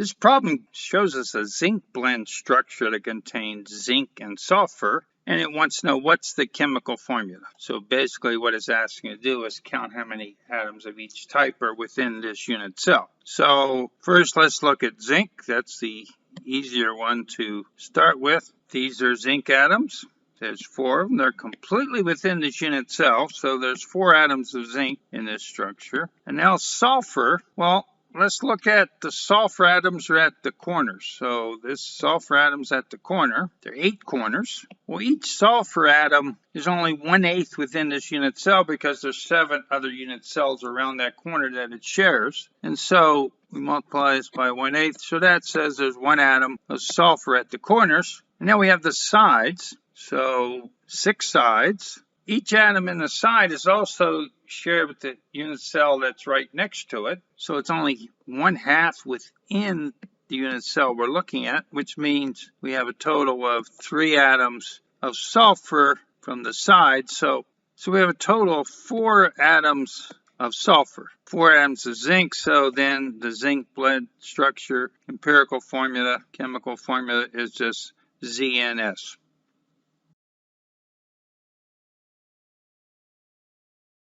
This problem shows us a zinc blend structure that contains zinc and sulfur, and it wants to know what's the chemical formula. So basically what it's asking you to do is count how many atoms of each type are within this unit cell. So first let's look at zinc. That's the easier one to start with. These are zinc atoms. There's 4 of them. They're completely within this unit cell, so there's 4 atoms of zinc in this structure. And now sulfur, well, let's look at the sulfur atoms are at the corners. So this sulfur atom's at the corner. There are 8 corners. Well, each sulfur atom is only 1/8 within this unit cell because there's 7 other unit cells around that corner that it shares. And so we multiply this by 1/8. So that says there's 1 atom of sulfur at the corners. And now we have the sides. So 6 sides. Each atom in the side is also shared with the unit cell that's right next to it. So it's only 1/2 within the unit cell we're looking at, which means we have a total of 3 atoms of sulfur from the side. So we have a total of 4 atoms of sulfur, 4 atoms of zinc. So then the zinc blend structure, empirical formula, chemical formula is just ZnS.